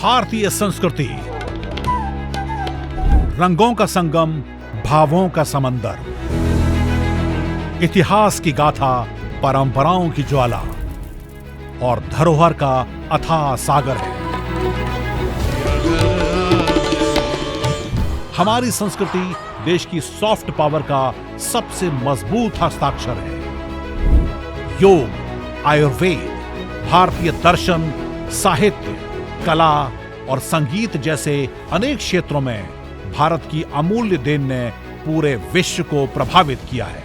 भारतीय संस्कृति, रंगों का संगम, भावों का समंदर, इतिहास की गाथा, परंपराओं की ज्वाला और धरोहर का अथाह सागर है। हमारी संस्कृति देश की सॉफ्ट पावर का सबसे मजबूत हस्ताक्षर है। योग, आयुर्वेद, भारतीय दर्शन, साहित्य, कला और संगीत जैसे अनेक क्षेत्रों में भारत की अमूल्य देन ने पूरे विश्व को प्रभावित किया है।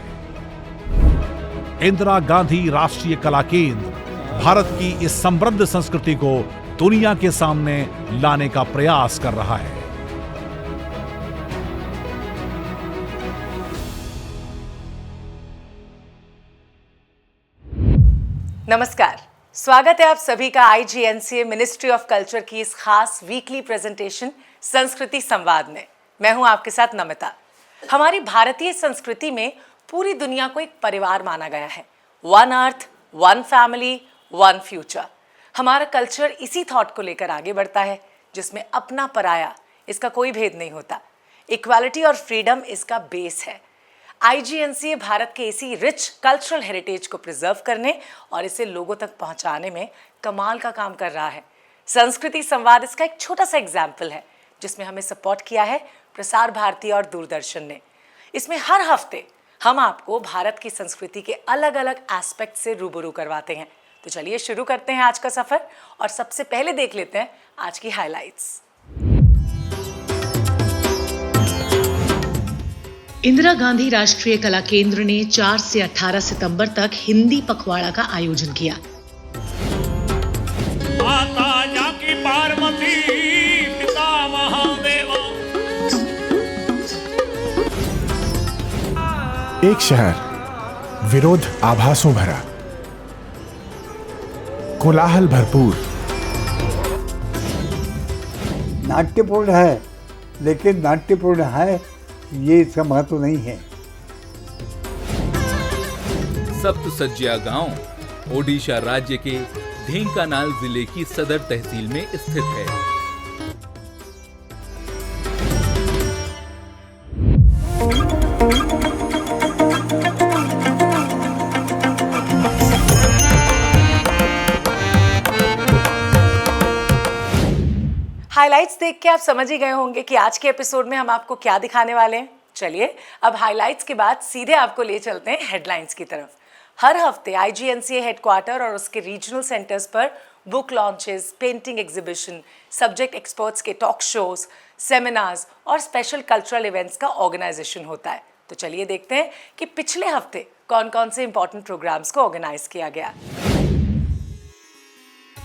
इंदिरा गांधी राष्ट्रीय कला केंद्र भारत की इस समृद्ध संस्कृति को दुनिया के सामने लाने का प्रयास कर रहा है। नमस्कार, स्वागत है आप सभी का IGNCA मिनिस्ट्री ऑफ कल्चर की इस खास वीकली प्रेजेंटेशन संस्कृति संवाद में। मैं हूं आपके साथ नमिता। हमारी भारतीय संस्कृति में पूरी दुनिया को एक परिवार माना गया है। One earth, one family, one future. हमारा कल्चर इसी थॉट को लेकर आगे बढ़ता है, जिसमें अपना पराया इसका कोई भेद नहीं होता। इक्वालिटी और फ्रीडम इसका बेस है। IGNCA भारत के इसी रिच कल्चरल हेरिटेज को प्रिजर्व करने और इसे लोगों तक पहुंचाने में कमाल का काम कर रहा है। संस्कृति संवाद इसका एक छोटा सा एग्जाम्पल है, जिसमें हमें सपोर्ट किया है प्रसार भारती और दूरदर्शन ने। इसमें हर हफ्ते हम आपको भारत की संस्कृति के अलग अलग एस्पेक्ट से रूबरू करवाते हैं। तो चलिए शुरू करते हैं आज का सफर और सबसे पहले देख लेते हैं आज की हाइलाइट्स। इंदिरा गांधी राष्ट्रीय कला केंद्र ने 4 से 18 सितंबर तक हिंदी पखवाड़ा का आयोजन किया। माता जाकी पार्वती, पिता महादेव। एक शहर, विरोध आभासों भरा, कोलाहल भरपूर। नाट्यपूर्ण है, लेकिन नाट्यपूर्ण है ये इसका महत्व नहीं है। सप्तसज्जा गांव ओडिशा राज्य के ढेंकानाल जिले की सदर तहसील में स्थित है। हाइलाइट्स देख के आप समझ ही गए होंगे कि आज के एपिसोड में हम आपको क्या दिखाने वाले हैं। चलिए अब हाइलाइट्स के बाद सीधे आपको ले चलते हैं हेडलाइंस की तरफ। हर हफ्ते IGNCA हेडक्वार्टर और उसके रीजनल सेंटर्स पर book launches, painting exhibition, subject experts के टॉक शोज, सेमिनार्स और स्पेशल कल्चरल इवेंट्स का ऑर्गेनाइजेशन होता है। तो चलिए देखते हैं कि पिछले हफ्ते कौन कौन से इंपॉर्टेंट प्रोग्राम्स को ऑर्गेनाइज किया गया।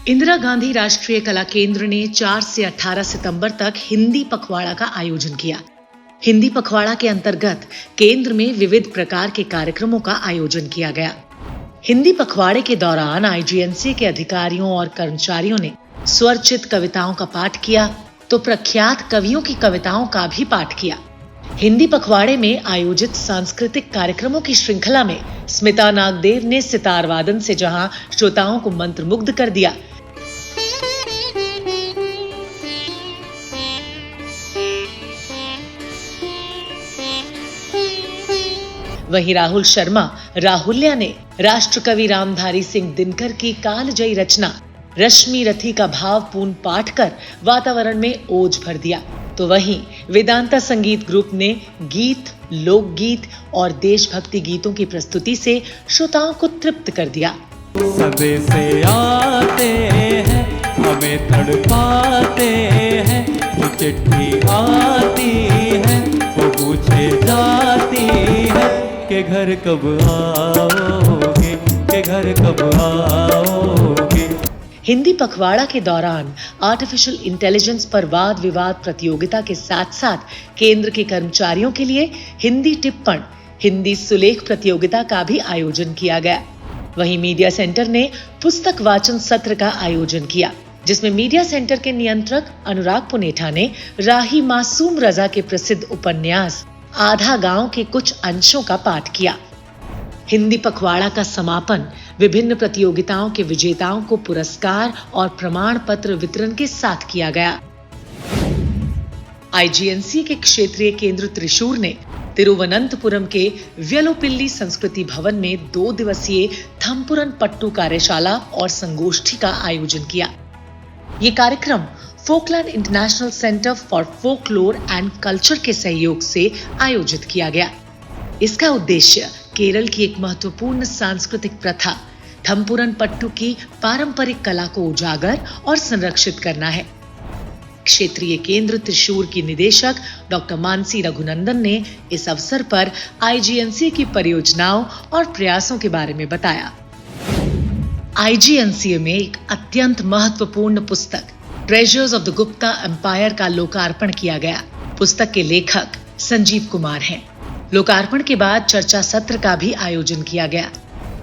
इंदिरा गांधी राष्ट्रीय कला केंद्र ने 4 से 18 सितंबर तक हिंदी पखवाड़ा का आयोजन किया। हिंदी पखवाड़ा के अंतर्गत केंद्र में विविध प्रकार के कार्यक्रमों का आयोजन किया गया। हिंदी पखवाड़े के दौरान IGNCA के अधिकारियों और कर्मचारियों ने स्वरचित कविताओं का पाठ किया तो प्रख्यात कवियों की कविताओं का भी पाठ किया। हिंदी पखवाड़े में आयोजित सांस्कृतिक कार्यक्रमों की श्रृंखला में स्मिता नागदेव ने सितार वादन से जहां श्रोताओं को मंत्रमुग्ध कर दिया, वहीं राहुल शर्मा राहुल्या ने राष्ट्रकवि रामधारी सिंह दिनकर की कालजयी रचना रश्मि रथी का भावपूर्ण पाठ कर वातावरण में ओज भर दिया। तो वहीं वेदांता संगीत ग्रुप ने गीत, लोकगीत और देशभक्ति गीतों की प्रस्तुति से श्रोताओं को तृप्त कर दिया। सदे से आते हैं, हमें तड़पाते हैं, जो चिट्ठी आती है वो पूछे जाती है के घर कब आओगे, के घर कब आओगे। हिंदी पखवाड़ा के दौरान आर्टिफिशियल इंटेलिजेंस पर वाद विवाद प्रतियोगिता के साथ साथ केंद्र के कर्मचारियों के लिए हिंदी टिप्पण, हिंदी सुलेख प्रतियोगिता का भी आयोजन किया गया। वहीं मीडिया सेंटर ने पुस्तक वाचन सत्र का आयोजन किया, जिसमें मीडिया सेंटर के नियंत्रक अनुराग पुनेठा ने राही मासूम रजा के प्रसिद्ध उपन्यास आधा गांव के कुछ अंशों का पाठ किया। हिंदी पखवाड़ा का समापन विभिन्न प्रतियोगिताओं के विजेताओं को पुरस्कार और प्रमाण पत्र वितरण के साथ किया गया। आईजीएनसी के क्षेत्रीय केंद्र त्रिशूर ने तिरुवनंतपुरम के व्यलोपिल्ली संस्कृति भवन में 2 दिवसीय थम्पुरन पट्टू कार्यशाला और संगोष्ठी का आयोजन किया। ये कार्यक्रम Folkland international centre for folklore and culture के सहयोग से आयोजित किया गया। इसका उद्देश्य केरल की एक महत्वपूर्ण सांस्कृतिक प्रथा थम्पुरन पट्टू की पारंपरिक कला को उजागर और संरक्षित करना है। क्षेत्रीय केंद्र त्रिशूर की निदेशक डॉक्टर मानसी रघुनंदन ने इस अवसर पर आईजीएनसी की परियोजनाओं और प्रयासों के बारे में बताया। आईजीएनसी में एक अत्यंत महत्वपूर्ण पुस्तक treasures of the Gupta empire का लोकार्पण किया गया। पुस्तक के लेखक संजीव कुमार हैं। लोकार्पण के बाद चर्चा सत्र का भी आयोजन किया गया।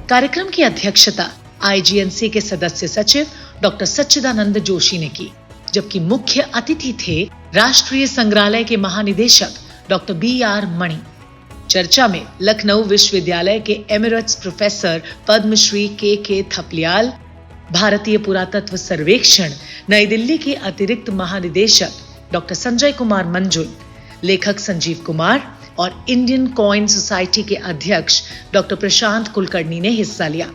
कार्यक्रम की अध्यक्षता आईजीएनसी के सदस्य सचिव डॉक्टर सच्चिदानंद जोशी ने की, जबकि मुख्य अतिथि थे राष्ट्रीय संग्रहालय के महानिदेशक डॉक्टर BR मणि। चर्चा में लखनऊ विश्वविद्यालय के एमिरेट्स प्रोफेसर पद्मश्री के थपलियाल, भारतीय पुरातत्व सर्वेक्षण नई दिल्ली के अतिरिक्त महानिदेशक डॉक्टर संजय कुमार मंजुल, लेखक संजीव कुमार और इंडियन कॉइन सोसाइटी के अध्यक्ष डॉक्टर प्रशांत कुलकर्णी ने हिस्सा लिया।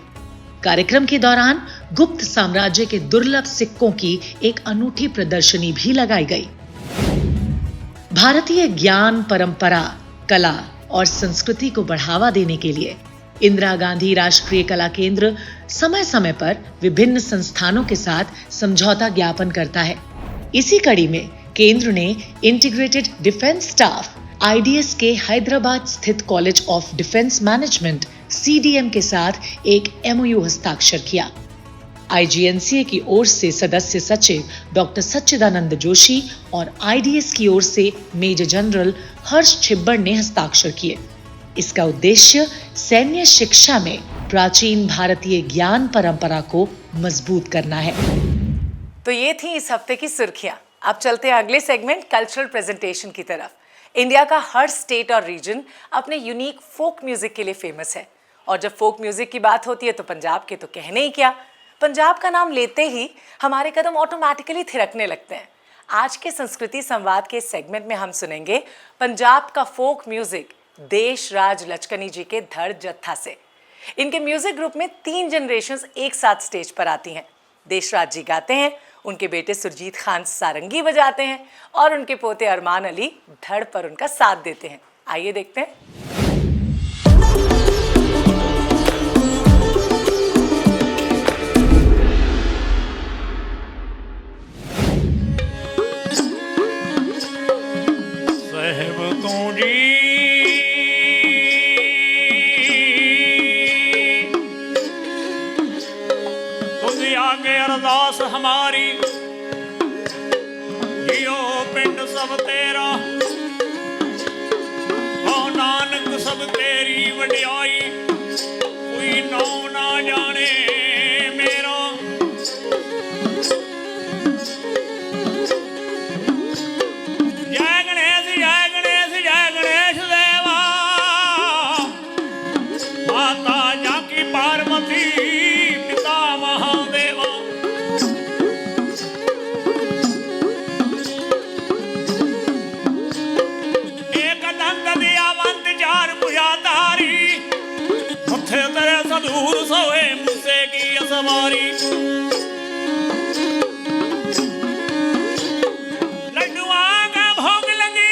कार्यक्रम के दौरान गुप्त साम्राज्य के दुर्लभ सिक्कों की एक अनूठी प्रदर्शनी भी लगाई गई। भारतीय ज्ञान, परंपरा, कला और संस्कृति को बढ़ावा देने के लिए इंदिरा गांधी राष्ट्रीय कला केंद्र समय समय पर विभिन्न संस्थानों के साथ समझौता ज्ञापन करता है। इसी कड़ी में केंद्र ने इंटीग्रेटेड डिफेंस स्टाफ IDS के हैदराबाद स्थित college of defence management CDM के साथ एक MOU हस्ताक्षर किया। IGNCA की ओर से सदस्य सचिव डॉक्टर सच्चिदानंद जोशी और IDS की ओर से मेजर जनरल हर्ष छिब्बड़ ने हस्ताक्षर किए। इसका उद्देश्य सैन्य शिक्षा में प्राचीन भारतीय ज्ञान परंपरा को मजबूत करना है। तो ये थी इस हफ्ते की सुर्खियां। अब चलते हैं अगले सेगमेंट कल्चरल प्रेजेंटेशन की तरफ। इंडिया का हर स्टेट और रीजन अपने यूनिक फोक म्यूजिक के लिए फेमस है, और जब फोक म्यूजिक की बात होती है तो पंजाब के तो कहने ही क्या। पंजाब का नाम लेते ही हमारे कदम ऑटोमेटिकली थिरकने लगते हैं। आज के संस्कृति संवाद के सेगमेंट में हम सुनेंगे पंजाब का फोक म्यूजिक देश राज लचकनी जी के धड़ जत्था से। इनके म्यूजिक ग्रुप में 3 जनरेशंस एक साथ स्टेज पर आती हैं। देशराज जी गाते हैं, उनके बेटे सुरजीत खान सारंगी बजाते हैं और उनके पोते अरमान अली धड़ पर उनका साथ देते हैं। आइए देखते हैं। सहबतों जी तुझे आगे अरदास हमारी, जियो पिंड सब तेरा, ओ नानक सब तेरी वडियाई, कोई नौ ना जाने मेरा। जय गणेश जय गणेश जय गणेश देवा, माता जाकी पार्वती पिता महादेवा। एक दंग दियावंत चार भुजाधारी, मथे तेरे सदूर सोए मूसे की असवारी। लड्डुआं का भोग लगे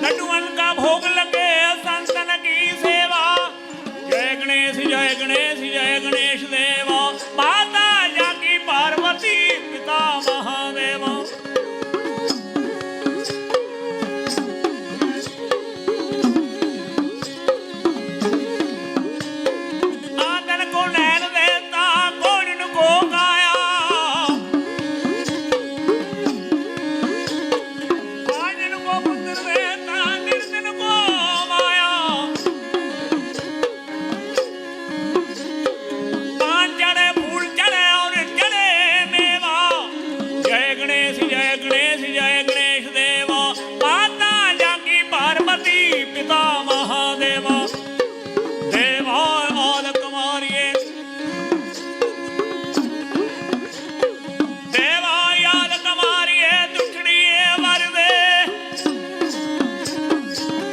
लड्डुअन का भोग लगे संतन की सेवा। जय गणेश जय गणेश जय गणेश देवा, माता जाकी पार्वती पिता महादेवा।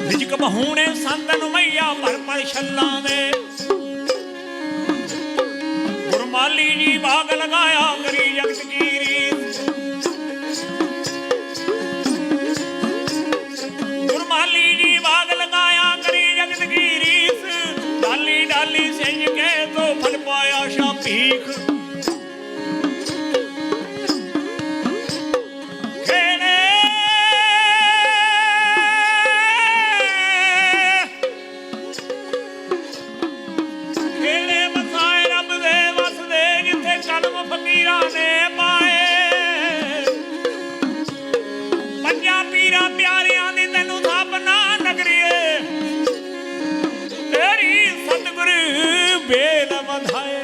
ਰਿਜਕ ਬਹੂਣੇ ਸੰਤਨ ਮਈਆ ਪਰ ਪਰ ਛੱਲਾਂ ਦੇ ਗੁਰਮਾਲੀ ਜੀ ਬਾਗ ਲਗਾਇਆ ਕਰੀ ਜਗਤ ਕੀ ਰੀਤ ਗੁਰਮਾਲੀ ਜੀ ਬਾਗ ਲਗਾਇਆ ਕਰੀ ਜਗਤ ਕੀ ਰੀਤ ਡਾਲੀ ਡਾਲੀ ਸਿੰਜ ਕੇ ਤੋਂ ਫਲ ਪਾਇਆ ਸ਼ਾ ਭੀਖ ਫਕੀਰਾਂ ਨੇ ਪਾਏ ਪੰਜਾਂ ਪੀਰਾਂ ਪਿਆਰਿਆਂ ਦੀ ਤੈਨੂੰ ਥਾਪਨਾ ਨਗਰੀਏ ਤੇਰੀ ਸਤਿਗੁਰ ਬੇਲ ਵਧਾਏ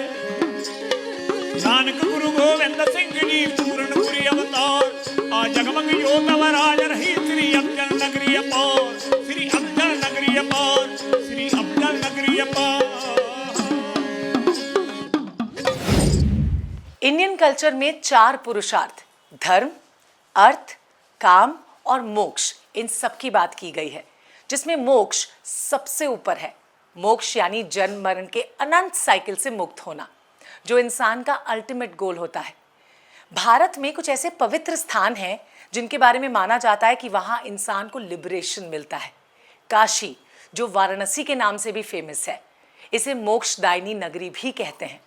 ਨਾਨਕ ਗੁਰੂ ਗੋਬਿੰਦ ਸਿੰਘ ਜੀ ਪੂਰਨਪੁਰੀ ਅਵਤਾਰ ਆ ਜਗਮਗ ਜੋਤ ਰਾਜ ਰਹੀ ਸ੍ਰੀ ਅਬਚਲ ਨਗਰੀ ਅਪਾਰ ਸ੍ਰੀ ਅਬਚਲ ਨਗਰੀ ਅਪਾਰ ਸ੍ਰੀ ਅਬਚਲ ਨਗਰੀ ਅਪਾਰ। इंडियन कल्चर में 4 पुरुषार्थ धर्म, अर्थ, काम और मोक्ष इन सब की बात की गई है, जिसमें मोक्ष सबसे ऊपर है। मोक्ष यानी जन्म मरण के अनंत साइकिल से मुक्त होना, जो इंसान का अल्टीमेट गोल होता है। भारत में कुछ ऐसे पवित्र स्थान हैं जिनके बारे में माना जाता है कि वहाँ इंसान को लिबरेशन मिलता है। काशी, जो वाराणसी के नाम से भी फेमस है, इसे मोक्षदायिनी नगरी भी कहते हैं।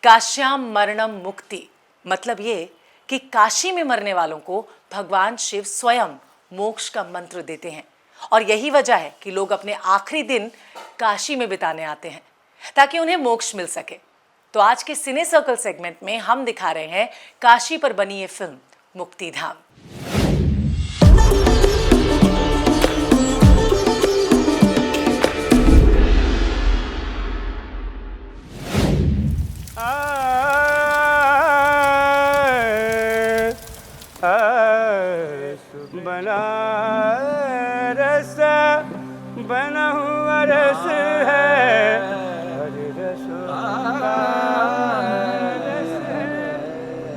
काश्याम मरणम मुक्ति मतलब ये कि काशी में मरने वालों को भगवान शिव स्वयं मोक्ष का मंत्र देते हैं, और यही वजह है कि लोग अपने आखिरी दिन काशी में बिताने आते हैं ताकि उन्हें मोक्ष मिल सके। तो आज के सिने सर्कल सेगमेंट में हम दिखा रहे हैं काशी पर बनी ये फिल्म मुक्तिधाम। बनारस बना हुआ रस है,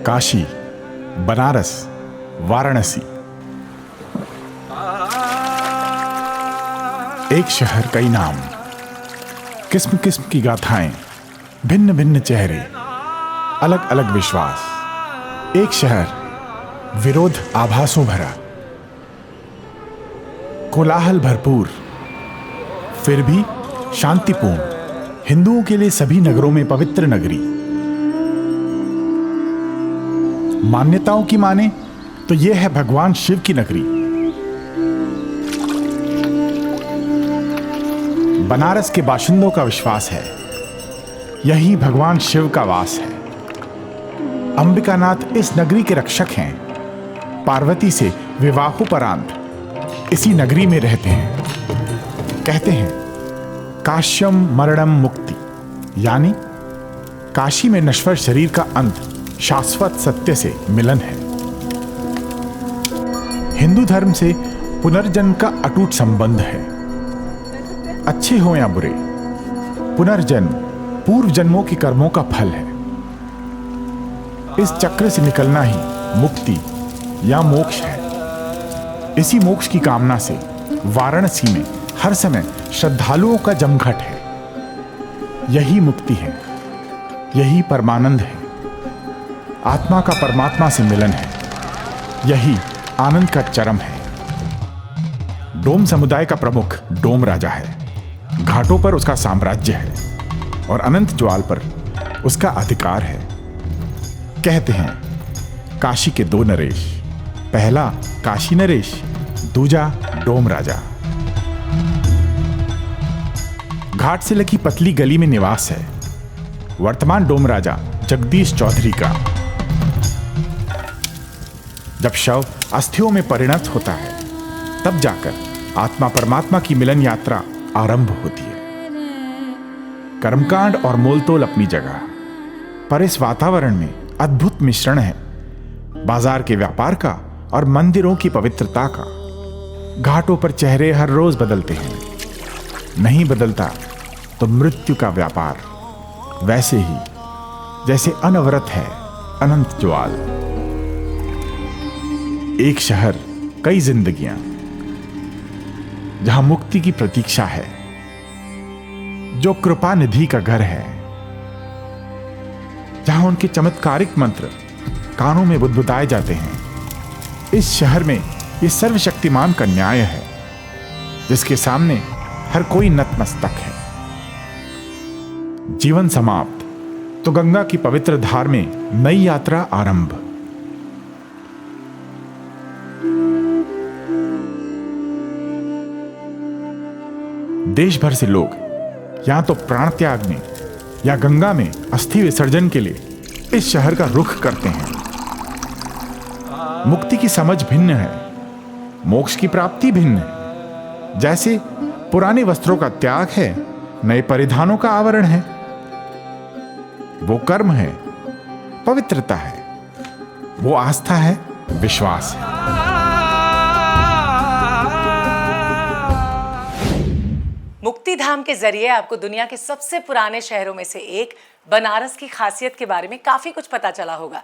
काशी, बनारस, वाराणसी, एक शहर कई नाम, किस्म किस्म की गाथाएं, भिन्न भिन्न चेहरे, अलग अलग विश्वास। एक शहर विरोध आभासों भरा, कोलाहल भरपूर, फिर भी शांतिपूर्ण। हिंदुओं के लिए सभी नगरों में पवित्र नगरी। मान्यताओं की माने तो यह है भगवान शिव की नगरी। बनारस के बाशिंदों का विश्वास है यही भगवान शिव का वास है। अंबिकानाथ इस नगरी के रक्षक हैं। पार्वती से विवाहोपरांत इसी नगरी में रहते हैं। कहते हैं काश्यम मरणम मुक्ति, यानी काशी में नश्वर शरीर का अंत शाश्वत सत्य से मिलन है। हिंदू धर्म से पुनर्जन्म का अटूट संबंध है। अच्छे हो या बुरे, पुनर्जन्म पूर्व जन्मों के कर्मों का फल है। इस चक्र से निकलना ही मुक्ति या मोक्ष है। इसी मोक्ष की कामना से वाराणसी में हर समय श्रद्धालुओं का जमघट है। यही मुक्ति है, यही परमानंद है। आत्मा का परमात्मा से मिलन है, यही आनंद का चरम है। डोम समुदाय का प्रमुख डोम राजा है। घाटों पर उसका साम्राज्य है और अनंत ज्वाल पर उसका अधिकार है। कहते हैं काशी के 2 नरेश, पहला काशी नरेश, दूजा डोम राजा। घाट से लगी पतली गली में निवास है वर्तमान डोम राजा जगदीश चौधरी का। जब शव अस्थियों में परिणत होता है तब जाकर आत्मा परमात्मा की मिलन यात्रा आरंभ होती है। कर्मकांड और मोलतोल अपनी जगह, पर इस वातावरण में अद्भुत मिश्रण है बाजार के व्यापार का और मंदिरों की पवित्रता का। घाटों पर चेहरे हर रोज बदलते हैं, नहीं बदलता तो मृत्यु का व्यापार, वैसे ही जैसे अनवरत है अनंत ज्वाल। एक शहर कई जिंदगियां। जहां मुक्ति की प्रतीक्षा है, जो कृपा निधि का घर है, जहां उनके चमत्कारिक मंत्र कानों में बुदबुदाए जाते हैं। इस शहर में ये सर्वशक्तिमान का न्याय है, जिसके सामने हर कोई नतमस्तक है। जीवन समाप्त तो गंगा की पवित्र धार में नई यात्रा आरंभ। देश भर से लोग या तो प्राण त्याग में या गंगा में अस्थि विसर्जन के लिए इस शहर का रुख करते हैं। मुक्ति की समझ भिन्न है, मोक्ष की प्राप्ति भिन्न है। जैसे पुराने वस्त्रों का त्याग है, नए परिधानों का आवरण है। वो कर्म है, पवित्रता है। वो आस्था है, विश्वास है। मुक्ति धाम के जरिए आपको दुनिया के सबसे पुराने शहरों में से एक बनारस की खासियत के बारे में काफी कुछ पता चला होगा।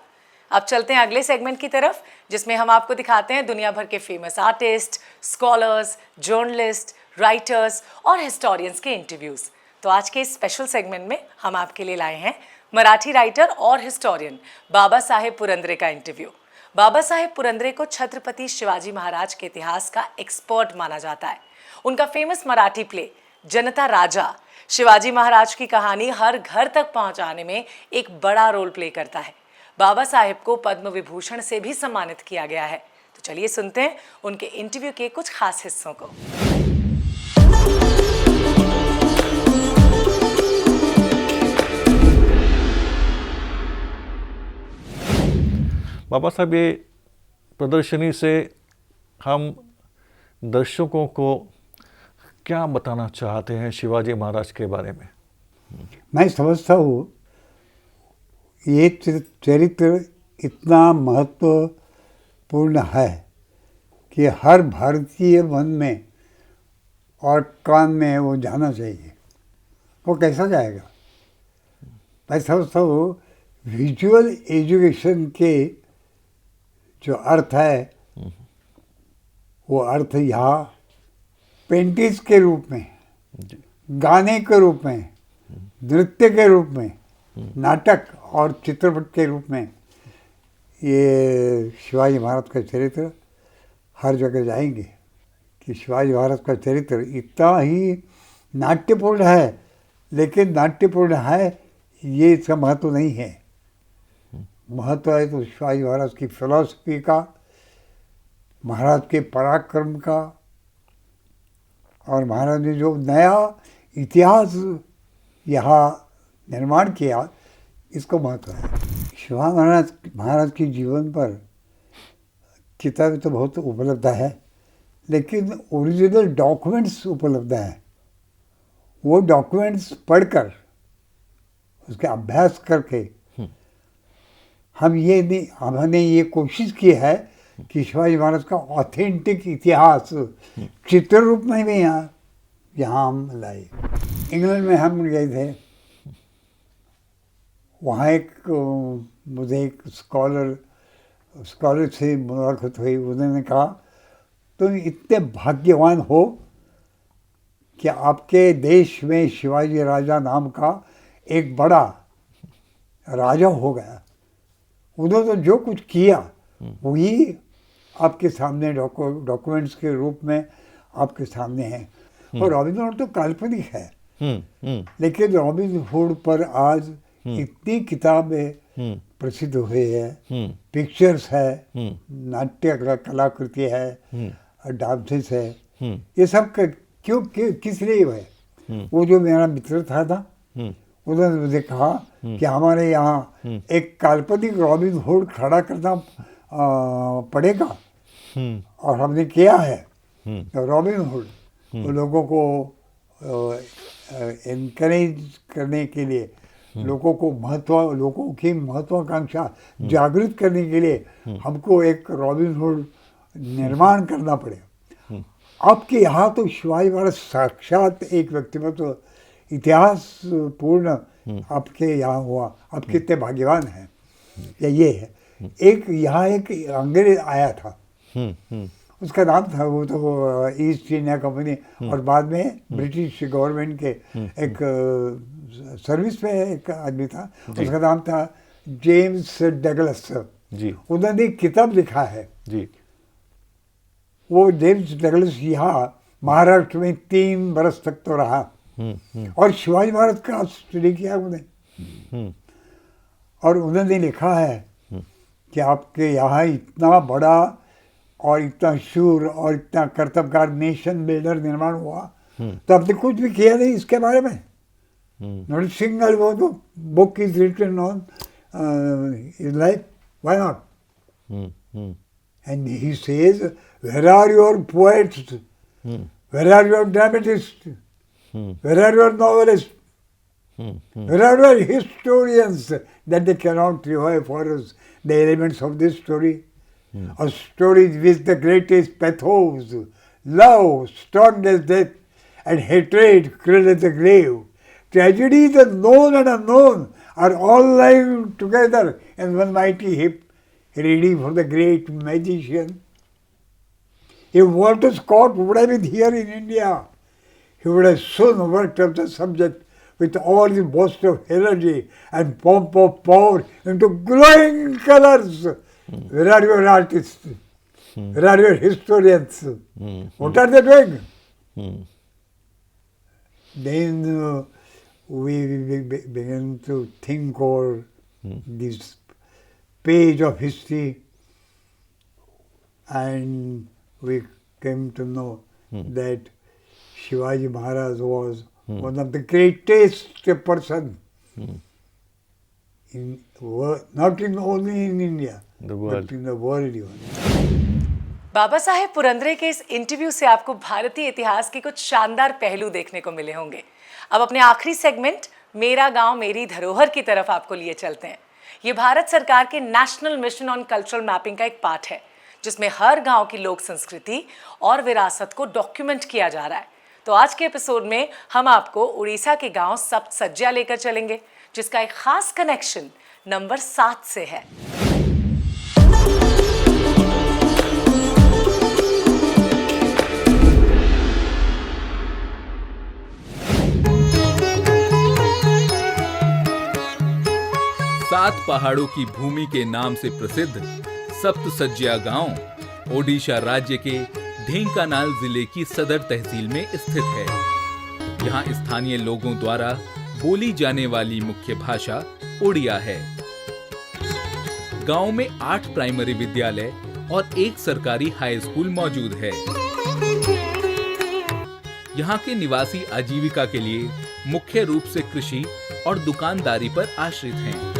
अब चलते हैं अगले सेगमेंट की तरफ, जिसमें हम आपको दिखाते हैं दुनिया भर के famous artist, scholars, journalist, writers और हिस्टोरियंस के इंटरव्यूज। तो आज के इस स्पेशल सेगमेंट में हम आपके लिए लाए हैं मराठी राइटर और हिस्टोरियन बाबा साहेब पुरंदरे का इंटरव्यू। बाबा साहेब पुरंदरे को छत्रपति शिवाजी महाराज के इतिहास का एक्सपर्ट माना जाता है। उनका फेमस मराठी प्ले जनता राजा शिवाजी महाराज की कहानी हर घर तक पहुंचाने में एक बड़ा रोल प्ले करता है। बाबा साहेब को पद्म विभूषण से भी सम्मानित किया गया है। तो चलिए सुनते हैं उनके इंटरव्यू के कुछ खास हिस्सों को। बाबा साहब, ये प्रदर्शनी से हम दर्शकों को क्या बताना चाहते हैं शिवाजी महाराज के बारे में? मैं समझता हूँ ये चरित्र इतना महत्वपूर्ण है कि हर भारतीय मन में और कान में वो जाना चाहिए। वो कैसा जाएगा? मैं समझता हूँ विजुअल एजुकेशन के जो अर्थ है वो अर्थ यहाँ पेंटिंग्स के रूप में, गाने के रूप में, नृत्य के रूप में, नाटक और चित्रपट के रूप में ये शिवाजी महाराज का चरित्र हर जगह जाएंगे। कि शिवाजी महाराज का चरित्र इतना ही नाट्यपूर्ण है, लेकिन नाट्यपूर्ण है ये इसका महत्व नहीं है। महत्व है तो शिवाजी महाराज की फिलॉसफी का, महाराज के पराक्रम का, और महाराज ने जो नया इतिहास यहाँ निर्माण किया, इसको महत्व है। शिवाजी महाराज की जीवन पर किताबें तो बहुत उपलब्ध है, लेकिन ओरिजिनल डॉक्यूमेंट्स उपलब्ध हैं। वो डॉक्यूमेंट्स पढ़कर, उसका अभ्यास करके हमने ये कोशिश की है कि शिवाजी महाराज का ऑथेंटिक इतिहास चित्र रूप में भी यहाँ हम लाए। इंग्लैंड में हम गए थे, वहाँ मुझे एक स्कॉलर से मुलाकात हुई। उन्होंने कहा तुम इतने भाग्यवान हो कि आपके देश में शिवाजी राजा नाम का एक बड़ा राजा हो गया। उन्होंने तो जो कुछ किया वही आपके सामने डॉक्यूमेंट्स के रूप में आपके सामने है। और रॉबिन हुड तो काल्पनिक है, लेकिन रॉबिन हुड पर आज इतनी किताबें प्रसिद्ध हुई है, पिक्चर्स है, नाट्य कलाकृति है, डांसेस है। ये सब क्यों किस लिए है? वो जो मेरा मित्र था ना, उन्होंने मुझे कहा कि हमारे यहाँ एक काल्पनिक रॉबिन हुड खड़ा करना पड़ेगा, और हमने किया है। तो रॉबिन हुड लोगों को एनकरेज करने के लिए, लोगों की महत्वाकांक्षा जागृत करने के लिए हमको एक रॉबिन हुड निर्माण करना पड़ेगा। आपके यहाँ तो शिवाजी महाराज साक्षात एक व्यक्तित्व, इतिहास पूर्ण आपके यहाँ हुआ। आप कितने भाग्यवान हैं। या ये है, एक यहाँ एक अंग्रेज आया था, उसका नाम था, वो तो ईस्ट इंडिया कंपनी और बाद में ब्रिटिश गवर्नमेंट के एक सर्विस में एक आदमी था, उसका नाम था जेम्स डगलस जी उन्होंने किताब लिखा है जी। वो जेम्स डगलस यहाँ महाराष्ट्र में 3 बरस तक तो रहा और शिवाजी महाराज का स्टडी किया उन्होंने और उन्होंने लिखा है कि आपके यहाँ इतना बड़ा और इतना शूर और इतना कर्तव्यकार नेशन बिल्डर निर्माण हुआ तो आपने कुछ भी किया नहीं इसके बारे में। नॉट सिंगल वो तो book is written on his life, why not? And he says, where are your poets? Where are your dramatists? Where are your novelists? Where are your historians that they cannot revive for us the elements of this story? A story with the greatest pathos, love, strong as death, and hatred cruel as the grave. Tragedy, the known and unknown, are all lying together in one mighty heap, ready for the great magician. If Walter Scott would have been here in India, he would have soon worked up the subject with all the boast of energy and pomp of power into glowing colors. Where are your artists? Where are your historians? What are they doing? Then we began to think over this page of history, and we came to know that Shivaji Maharaj was one of the greatest person in not in only in India, but in the world even. Baba Saheb Purandare के इस interview से आपको भारतीय इतिहास के कुछ शानदार पहलू देखने को मिले होंगे। अब अपने आखिरी सेगमेंट मेरा गांव मेरी धरोहर की तरफ आपको लिए चलते हैं। ये भारत सरकार के national mission on cultural mapping का एक पार्ट है जिसमें हर गांव की लोक संस्कृति और विरासत को डॉक्यूमेंट किया जा रहा है। तो आज के एपिसोड में हम आपको उड़ीसा के गांव सप्तसज्जा लेकर चलेंगे जिसका एक खास कनेक्शन नंबर 7 से है। सात पहाड़ों की भूमि के नाम से प्रसिद्ध सप्तसज्जा गांव ओडिशा राज्य के ढेंकानाल जिले की सदर तहसील में स्थित है। यहाँ स्थानीय लोगों द्वारा बोली जाने वाली मुख्य भाषा ओडिया है। गांव में 8 प्राइमरी विद्यालय और 1 सरकारी हाई स्कूल मौजूद है। यहाँ के निवासी आजीविका के लिए मुख्य रूप से कृषि और दुकानदारी पर आश्रित हैं।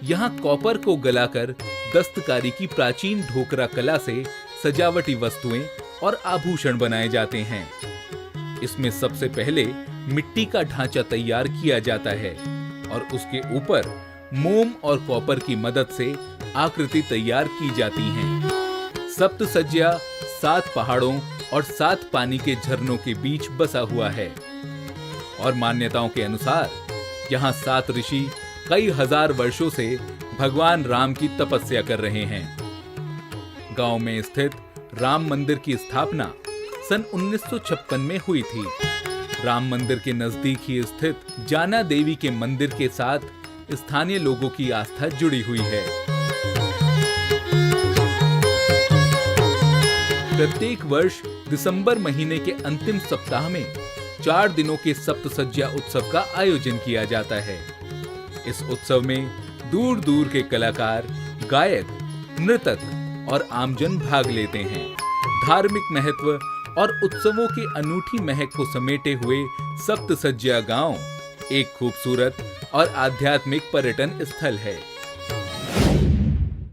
यहाँ कॉपर को गलाकर दस्तकारी की प्राचीन ढोकरा कला से सजावटी वस्तुएं और आभूषण बनाए जाते हैं। इसमें सबसे पहले मिट्टी का ढांचा तैयार किया जाता है और उसके ऊपर मोम और कॉपर की मदद से आकृति तैयार की जाती हैं। सप्तसज्जा 7 पहाड़ों और 7 पानी के झरनों के बीच बसा हुआ है और मान्यताओं के अनुसार यहाँ 7 ऋषि कई हजार वर्षों से भगवान राम की तपस्या कर रहे हैं। गांव में स्थित राम मंदिर की स्थापना सन 1956 में हुई थी। राम मंदिर के नजदीक ही स्थित जाना देवी के मंदिर के साथ स्थानीय लोगों की आस्था जुड़ी हुई है। प्रत्येक वर्ष दिसंबर महीने के अंतिम सप्ताह में 4 दिनों के सप्तसज्जा उत्सव का आयोजन किया जाता है। इस उत्सव में दूर दूर के कलाकार, गायक, नृतक और आमजन भाग लेते हैं। धार्मिक महत्व और उत्सवों की अनूठी महक को समेटे हुए सप्तसज्जा गांव एक खूबसूरत और आध्यात्मिक पर्यटन स्थल है।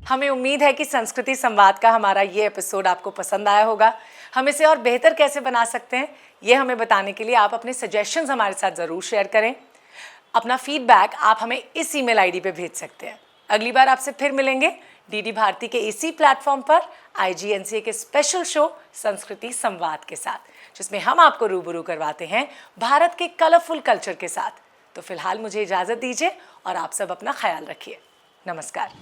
हमें उम्मीद है कि संस्कृति संवाद का हमारा ये एपिसोड आपको पसंद आया होगा। हम इसे और बेहतर कैसे बना सकते हैं ये हमें बताने के लिए आप अपने सजेशंस हमारे साथ ज़रूर शेयर करें। अपना फीडबैक आप हमें इस ईमेल आईडी पे भेज सकते हैं। अगली बार आपसे फिर मिलेंगे डीडी भारती के इसी प्लेटफॉर्म पर IGNCA के स्पेशल शो संस्कृति संवाद के साथ, जिसमें हम आपको रूबरू करवाते हैं भारत के कलरफुल कल्चर के साथ। तो फिलहाल मुझे इजाज़त दीजिए और आप सब अपना ख्याल रखिए। नमस्कार।